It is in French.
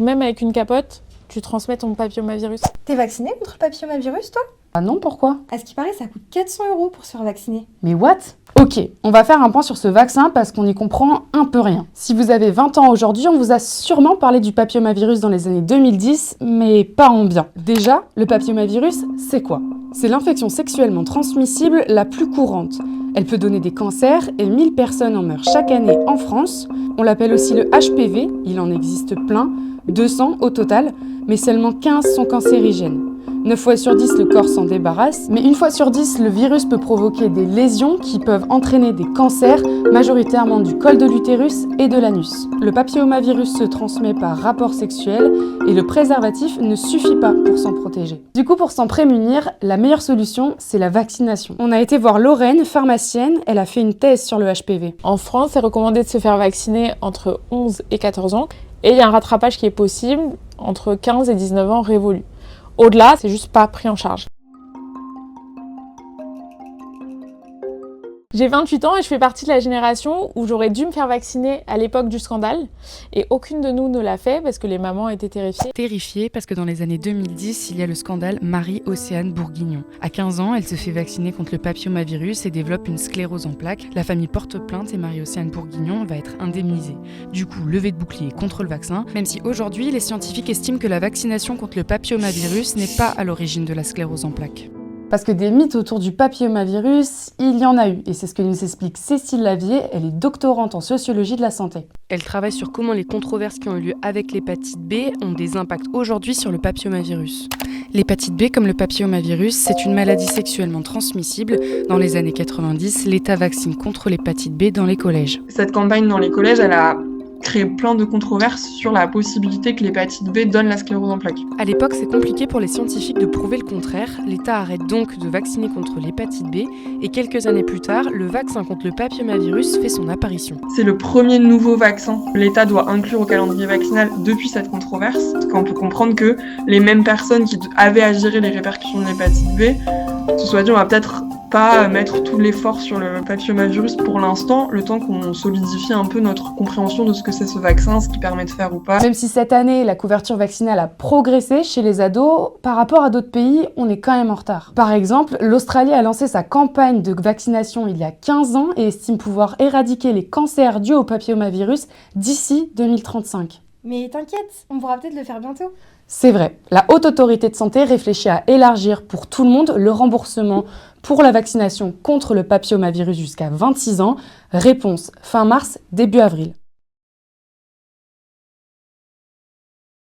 Donc même avec une capote, tu transmets ton papillomavirus. T'es vacciné contre le papillomavirus, toi? Ah non, pourquoi? À ce qui paraît, ça coûte 400 € pour se faire vacciner. Mais what? Ok, on va faire un point sur ce vaccin parce qu'on y comprend un peu rien. Si vous avez 20 ans aujourd'hui, on vous a sûrement parlé du papillomavirus dans les années 2010, mais pas en bien. Déjà, le papillomavirus, c'est quoi? C'est l'infection sexuellement transmissible la plus courante. Elle peut donner des cancers et 1000 personnes en meurent chaque année en France. On l'appelle aussi le HPV, il en existe plein, 200 au total, mais seulement 15 sont cancérigènes. 9 fois sur 10, le corps s'en débarrasse, mais 1 fois sur 10, le virus peut provoquer des lésions qui peuvent entraîner des cancers, majoritairement du col de l'utérus et de l'anus. Le papillomavirus se transmet par rapport sexuel et le préservatif ne suffit pas pour s'en protéger. Du coup, pour s'en prémunir, la meilleure solution, c'est la vaccination. On a été voir Lorraine, pharmacienne, elle a fait une thèse sur le HPV. En France, c'est recommandé de se faire vacciner entre 11 et 14 ans. Et il y a un rattrapage qui est possible entre 15 et 19 ans révolus. Au-delà, c'est juste pas pris en charge. J'ai 28 ans et je fais partie de la génération où j'aurais dû me faire vacciner à l'époque du scandale. Et aucune de nous ne l'a fait parce que les mamans étaient terrifiées. Terrifiée parce que dans les années 2010, il y a le scandale Marie-Océane Bourguignon. À 15 ans, elle se fait vacciner contre le papillomavirus et développe une sclérose en plaques. La famille porte plainte et Marie-Océane Bourguignon va être indemnisée. Du coup, levée de bouclier contre le vaccin, même si aujourd'hui, les scientifiques estiment que la vaccination contre le papillomavirus n'est pas à l'origine de la sclérose en plaques. Parce que des mythes autour du papillomavirus, il y en a eu. Et c'est ce que nous explique Cécile Lavier, elle est doctorante en sociologie de la santé. Elle travaille sur comment les controverses qui ont eu lieu avec l'hépatite B ont des impacts aujourd'hui sur le papillomavirus. L'hépatite B, comme le papillomavirus, c'est une maladie sexuellement transmissible. Dans les années 90, l'État vaccine contre l'hépatite B dans les collèges. Cette campagne dans les collèges, elle a créé plein de controverses sur la possibilité que l'hépatite B donne la sclérose en plaques. À l'époque, c'est compliqué pour les scientifiques de prouver le contraire. L'État arrête donc de vacciner contre l'hépatite B et quelques années plus tard, le vaccin contre le papillomavirus fait son apparition. C'est le premier nouveau vaccin que l'État doit inclure au calendrier vaccinal depuis cette controverse. Parce qu'on peut comprendre que les mêmes personnes qui avaient à gérer les répercussions de l'hépatite B se soient dit on va peut-être pas mettre tout l'effort sur le papillomavirus pour l'instant, le temps qu'on solidifie un peu notre compréhension de ce que c'est ce vaccin, ce qu'il permet de faire ou pas. Même si cette année, la couverture vaccinale a progressé chez les ados, par rapport à d'autres pays, on est quand même en retard. Par exemple, l'Australie a lancé sa campagne de vaccination il y a 15 ans et estime pouvoir éradiquer les cancers dus au papillomavirus d'ici 2035. Mais t'inquiète, on pourra peut-être le faire bientôt. C'est vrai, la Haute Autorité de Santé réfléchit à élargir pour tout le monde le remboursement pour la vaccination contre le papillomavirus jusqu'à 26 ans. Réponse fin mars, début avril.